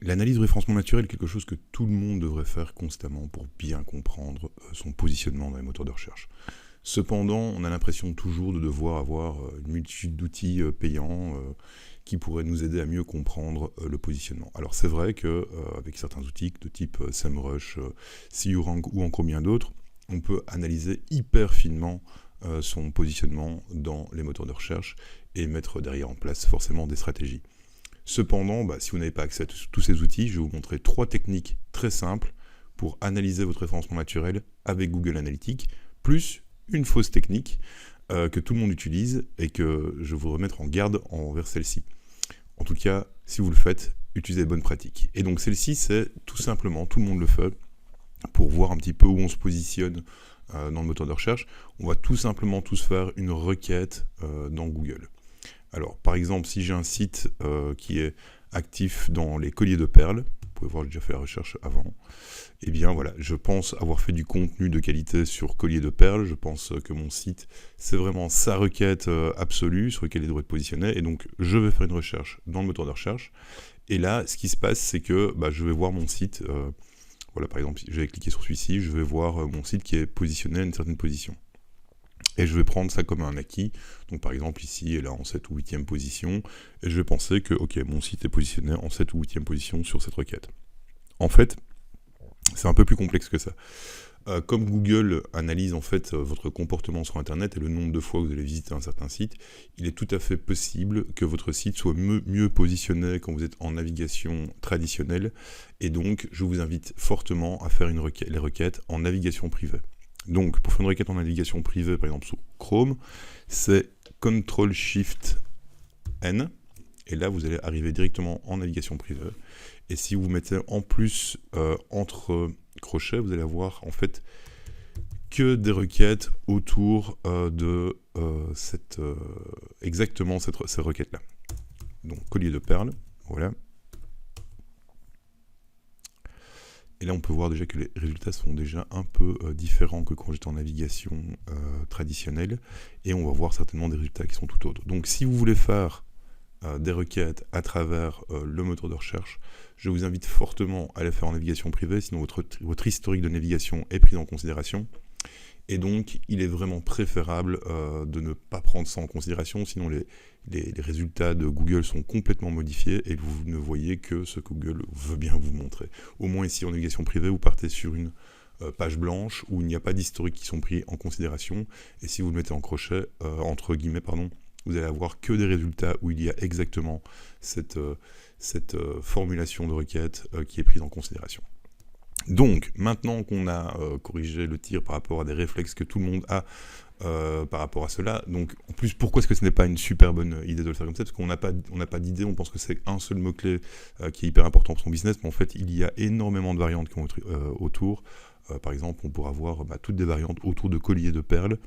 L'analyse de référencement naturel est quelque chose que tout le monde devrait faire constamment pour bien comprendre son positionnement dans les moteurs de recherche. Cependant, on a l'impression toujours de devoir avoir une multitude d'outils payants qui pourraient nous aider à mieux comprendre le positionnement. Alors c'est vrai qu'avec certains outils de type SEMrush, CURank ou encore bien d'autres, on peut analyser hyper finement son positionnement dans les moteurs de recherche et mettre derrière en place forcément des stratégies. Cependant, si vous n'avez pas accès à tous ces outils, je vais vous montrer 3 techniques très simples pour analyser votre référencement naturel avec Google Analytics, plus une fausse technique que tout le monde utilise et que je vais vous remettre en garde envers celle-ci. En tout cas, si vous le faites, utilisez les bonnes pratiques. Et donc celle-ci, c'est tout simplement, tout le monde le fait, pour voir un petit peu où on se positionne dans le moteur de recherche. On va tout simplement tous faire une requête dans Google. Alors, par exemple, si j'ai un site qui est actif dans les colliers de perles, vous pouvez voir, j'ai déjà fait la recherche avant, eh bien voilà, je pense avoir fait du contenu de qualité sur colliers de perles, je pense que mon site, c'est vraiment sa requête absolue sur laquelle il devrait être positionné, et donc je vais faire une recherche dans le moteur de recherche, et là, ce qui se passe, c'est que je vais voir mon site, voilà, par exemple, je vais cliquer sur celui-ci, je vais voir mon site qui est positionné à une certaine position. Et je vais prendre ça comme un acquis. Donc par exemple ici, elle est là en 7 ou 8e position. Et je vais penser que ok, mon site est positionné en 7 ou 8e position sur cette requête. En fait, c'est un peu plus complexe que ça. Comme Google analyse en fait votre comportement sur Internet et le nombre de fois que vous allez visiter un certain site, il est tout à fait possible que votre site soit mieux positionné quand vous êtes en navigation traditionnelle. Et donc, je vous invite fortement à faire les requêtes en navigation privée. Donc, pour faire une requête en navigation privée, par exemple sous Chrome, c'est CTRL-SHIFT-N. Et là, vous allez arriver directement en navigation privée. Et si vous mettez en plus entre crochets, vous allez avoir en fait que des requêtes autour de exactement ces requêtes-là. Donc, collier de perles, voilà. Et là, on peut voir déjà que les résultats sont déjà un peu différents que quand j'étais en navigation traditionnelle. Et on va voir certainement des résultats qui sont tout autres. Donc, si vous voulez faire des requêtes à travers le moteur de recherche, je vous invite fortement à les faire en navigation privée, sinon votre historique de navigation est pris en considération. Et donc, il est vraiment préférable de ne pas prendre ça en considération, sinon les résultats de Google sont complètement modifiés et vous ne voyez que ce que Google veut bien vous montrer. Au moins ici, en navigation privée, vous partez sur une page blanche où il n'y a pas d'historique qui sont pris en considération. Et si vous le mettez en crochet, entre guillemets, vous allez avoir que des résultats où il y a exactement cette formulation de requête qui est prise en considération. Donc, maintenant qu'on a corrigé le tir par rapport à des réflexes que tout le monde a par rapport à cela, donc en plus, pourquoi est-ce que ce n'est pas une super bonne idée de le faire comme ça? Parce qu'on n'a pas d'idée, on pense que c'est un seul mot-clé qui est hyper important pour son business, mais en fait, il y a énormément de variantes qui vont être autour. Par exemple, on pourra avoir toutes des variantes autour de colliers de perles,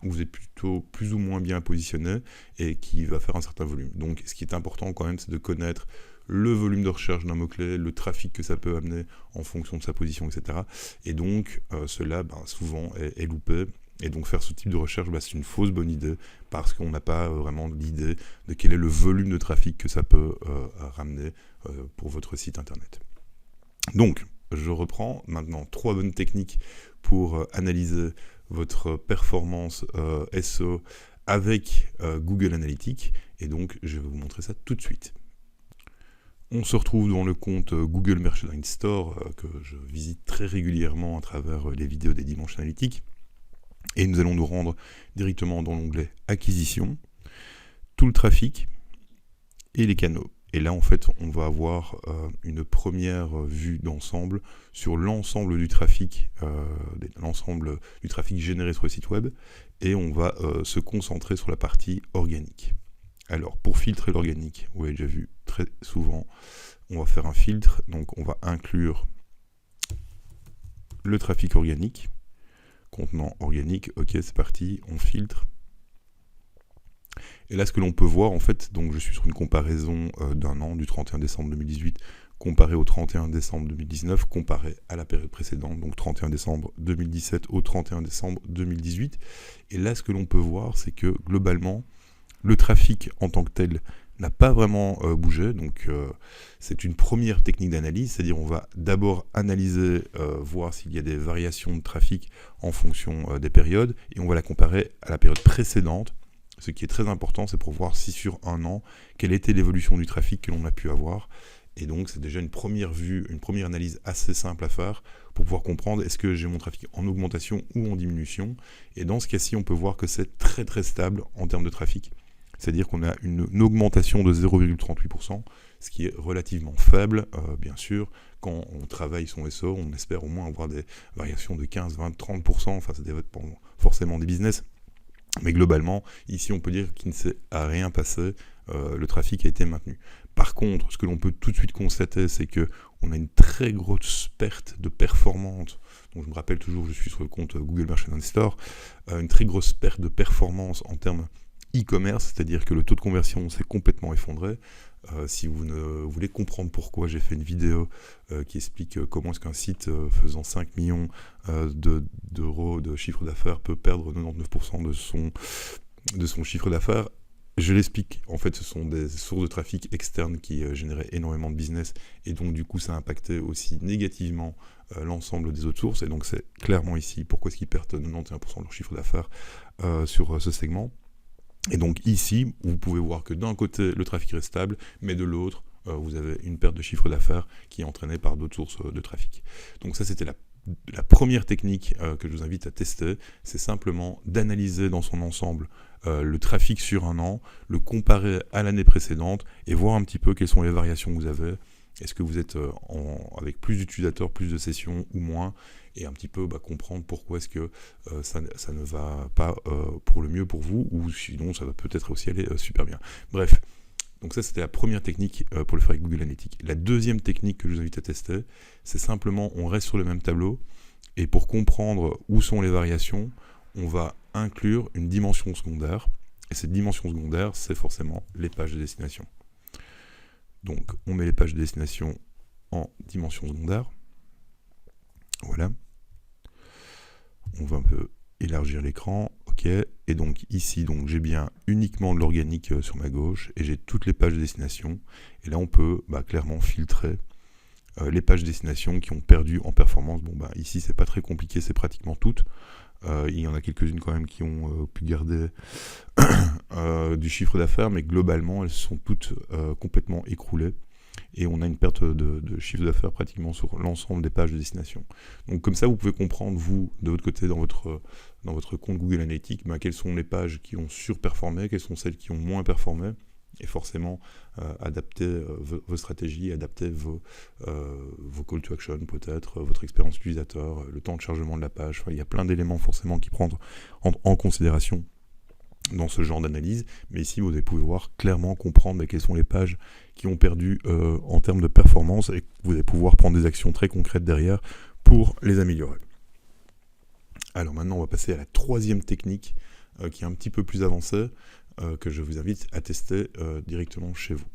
où vous êtes plutôt plus ou moins bien positionné et qui va faire un certain volume. Donc, ce qui est important quand même, c'est de connaître le volume de recherche d'un mot-clé, le trafic que ça peut amener en fonction de sa position, etc. Et donc, cela, souvent, est loupé. Et donc, faire ce type de recherche, c'est une fausse bonne idée, parce qu'on n'a pas vraiment l'idée de quel est le volume de trafic que ça peut ramener pour votre site internet. Donc, je reprends maintenant 3 bonnes techniques pour analyser votre performance SEO avec Google Analytics. Et donc, je vais vous montrer ça tout de suite. On se retrouve dans le compte Google Merchandising Store que je visite très régulièrement à travers les vidéos des dimanches analytiques. Et nous allons nous rendre directement dans l'onglet Acquisition, tout le trafic et les canaux. Et là, en fait, on va avoir une première vue d'ensemble sur l'ensemble du trafic, généré sur le site web. Et on va se concentrer sur la partie organique. Alors, pour filtrer l'organique, vous l'avez déjà vu très souvent, on va faire un filtre. Donc, on va inclure le trafic organique, contenant organique. Ok, c'est parti, on filtre. Et là, ce que l'on peut voir, en fait, donc je suis sur une comparaison d'un an, du 31 décembre 2018, comparé au 31 décembre 2019, comparé à la période précédente, donc 31 décembre 2017 au 31 décembre 2018. Et là, ce que l'on peut voir, c'est que globalement, le trafic en tant que tel n'a pas vraiment bougé. Donc c'est une première technique d'analyse, c'est-à-dire on va d'abord analyser, voir s'il y a des variations de trafic en fonction des périodes, et on va la comparer à la période précédente. Ce qui est très important, c'est pour voir si sur un an, quelle était l'évolution du trafic que l'on a pu avoir. Et donc c'est déjà une première vue, une première analyse assez simple à faire pour pouvoir comprendre est-ce que j'ai mon trafic en augmentation ou en diminution. Et dans ce cas-ci, on peut voir que c'est très très stable en termes de trafic. C'est-à-dire qu'on a une augmentation de 0,38%, ce qui est relativement faible, bien sûr. Quand on travaille son SEO, on espère au moins avoir des variations de 15, 20, 30%, enfin ça dépend forcément des business. Mais globalement, ici on peut dire qu'il ne s'est rien passé, le trafic a été maintenu. Par contre, ce que l'on peut tout de suite constater, c'est qu'on a une très grosse perte de performance. Donc je me rappelle toujours, je suis sur le compte Google Merchant Store, une très grosse perte de performance en termes e-commerce, c'est-à-dire que le taux de conversion s'est complètement effondré. Si vous voulez comprendre pourquoi, j'ai fait une vidéo qui explique comment est-ce qu'un site faisant 5 millions d'euros de chiffre d'affaires peut perdre 99% de son chiffre d'affaires. Je l'explique, en fait ce sont des sources de trafic externes qui généraient énormément de business, et donc du coup ça a impacté aussi négativement l'ensemble des autres sources, et donc c'est clairement ici pourquoi est-ce qu'ils perdent 91% de leur chiffre d'affaires sur ce segment. Et donc ici, vous pouvez voir que d'un côté, le trafic reste stable, mais de l'autre, vous avez une perte de chiffre d'affaires qui est entraînée par d'autres sources de trafic. Donc ça, c'était la première technique que je vous invite à tester, c'est simplement d'analyser dans son ensemble le trafic sur un an, le comparer à l'année précédente et voir un petit peu quelles sont les variations que vous avez. Est-ce que vous êtes avec plus d'utilisateurs, plus de sessions ou moins, et un petit peu comprendre pourquoi est-ce que ça ne va pas pour le mieux pour vous, ou sinon ça va peut-être aussi aller super bien. Bref, donc ça c'était la première technique pour le faire avec Google Analytics. La deuxième technique que je vous invite à tester, c'est simplement on reste sur le même tableau, et pour comprendre où sont les variations, on va inclure une dimension secondaire, et cette dimension secondaire, c'est forcément les pages de destination. Donc on met les pages de destination en dimension secondaire. Voilà. On va un peu élargir l'écran. Ok. Et donc ici, j'ai bien uniquement de l'organique sur ma gauche et j'ai toutes les pages de destination. Et là, on peut clairement filtrer les pages de destination qui ont perdu en performance. Ici, c'est pas très compliqué, c'est pratiquement toutes. Il y en a quelques-unes quand même qui ont pu garder du chiffre d'affaires, mais globalement, elles sont toutes complètement écroulées. Et on a une perte de chiffre d'affaires pratiquement sur l'ensemble des pages de destination. Donc comme ça, vous pouvez comprendre, vous, de votre côté, dans votre compte Google Analytics, quelles sont les pages qui ont surperformé, quelles sont celles qui ont moins performé, et forcément adapter vos stratégies, adapter vos call to action peut-être, votre expérience utilisateur, le temps de chargement de la page. Il y a plein d'éléments forcément qui prendre en considération dans ce genre d'analyse, mais ici vous pouvez voir clairement comprendre quelles sont les pages qui ont perdu en termes de performance, et vous allez pouvoir prendre des actions très concrètes derrière pour les améliorer. Alors maintenant on va passer à la troisième technique qui est un petit peu plus avancée, que je vous invite à tester directement chez vous.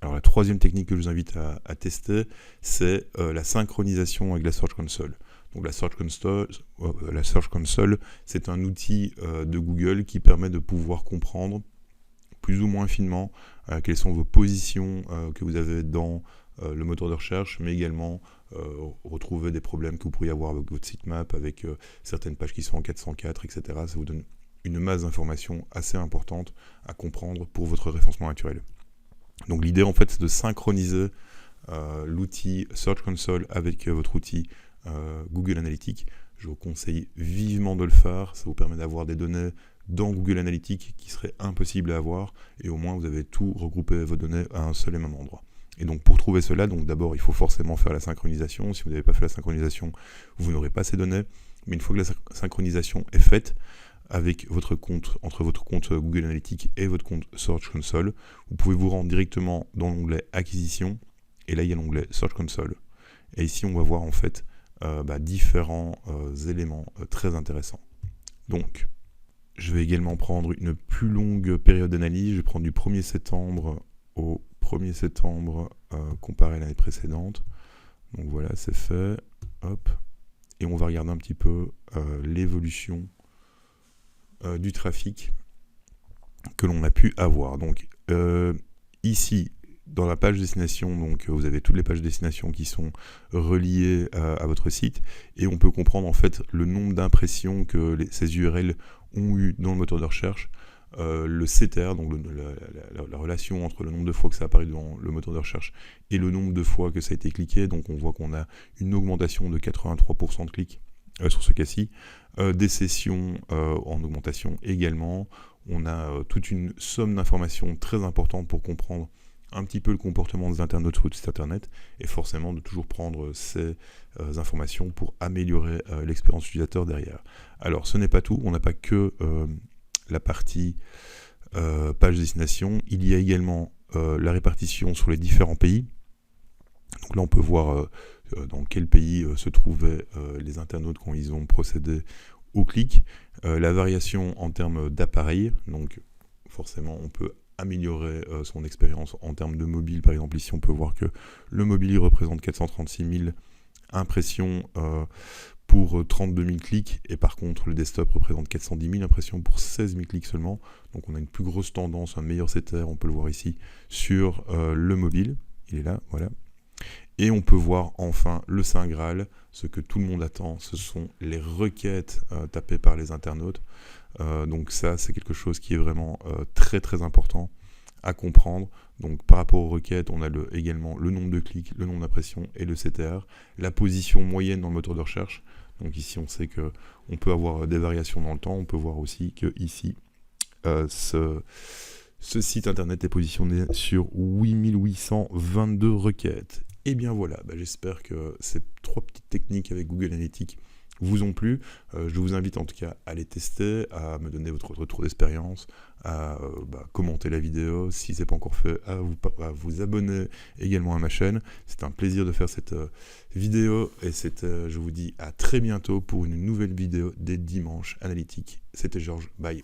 Alors la troisième technique que je vous invite à tester, c'est la synchronisation avec la Search Console. Donc la Search Console, c'est un outil de Google qui permet de pouvoir comprendre plus ou moins finement quelles sont vos positions que vous avez dans le moteur de recherche, mais également retrouver des problèmes que vous pourriez avoir avec votre sitemap, avec certaines pages qui sont en 404, etc. Ça vous donne une masse d'informations assez importante à comprendre pour votre référencement naturel. Donc l'idée en fait c'est de synchroniser l'outil Search Console avec votre outil Google Analytics. Je vous conseille vivement de le faire, ça vous permet d'avoir des données dans Google Analytics qui seraient impossibles à avoir, et au moins vous avez tout regroupé vos données à un seul et même endroit. Et donc pour trouver cela, d'abord il faut forcément faire la synchronisation. Si vous n'avez pas fait la synchronisation, vous n'aurez pas ces données, mais une fois que la synchronisation est faite, avec votre compte, entre votre compte Google Analytics et votre compte Search Console, vous pouvez vous rendre directement dans l'onglet Acquisition, et là il y a l'onglet Search Console. Et ici on va voir en fait différents éléments très intéressants. Donc, je vais également prendre une plus longue période d'analyse. Je vais prendre du 1er septembre au 1er septembre comparé à l'année précédente. Donc voilà, c'est fait. Hop. Et on va regarder un petit peu l'évolution du trafic que l'on a pu avoir. Donc ici, dans la page destination, donc vous avez toutes les pages destination qui sont reliées à votre site, et on peut comprendre en fait le nombre d'impressions que ces URL ont eu dans le moteur de recherche, le CTR, donc la relation entre le nombre de fois que ça apparaît dans le moteur de recherche et le nombre de fois que ça a été cliqué. Donc on voit qu'on a une augmentation de 83% de clics sur ce cas-ci, des sessions en augmentation également. On a toute une somme d'informations très importante pour comprendre un petit peu le comportement des internautes sur votre site internet, et forcément de toujours prendre ces informations pour améliorer l'expérience utilisateur derrière. Alors ce n'est pas tout, on n'a pas que la partie page destination, il y a également la répartition sur les différents pays. Donc là on peut voir dans quel pays se trouvaient les internautes quand ils ont procédé au clic, la variation en termes d'appareil, donc forcément on peut améliorer son expérience en termes de mobile. Par exemple ici on peut voir que le mobile il représente 436 000 impressions pour 32 000 clics, et par contre le desktop représente 410 000 impressions pour 16 000 clics seulement. Donc on a une plus grosse tendance, un meilleur CTR, on peut le voir ici sur le mobile, il est là, voilà. Et on peut voir enfin le Saint Graal, ce que tout le monde attend, ce sont les requêtes tapées par les internautes. Donc ça, c'est quelque chose qui est vraiment très très important à comprendre. Donc par rapport aux requêtes, on a également le nombre de clics, le nombre d'impressions et le CTR, la position moyenne dans le moteur de recherche. Donc ici, on sait qu'on peut avoir des variations dans le temps. On peut voir aussi que ici, ce site internet est positionné sur 8822 requêtes. Et bien voilà, j'espère que ces 3 petites techniques avec Google Analytics vous ont plu. Je vous invite en tout cas à les tester, à me donner votre retour d'expérience, à commenter la vidéo si ce n'est pas encore fait, à vous abonner également à ma chaîne. C'est un plaisir de faire cette vidéo, et je vous dis à très bientôt pour une nouvelle vidéo des Dimanches Analytiques. C'était Georges, bye.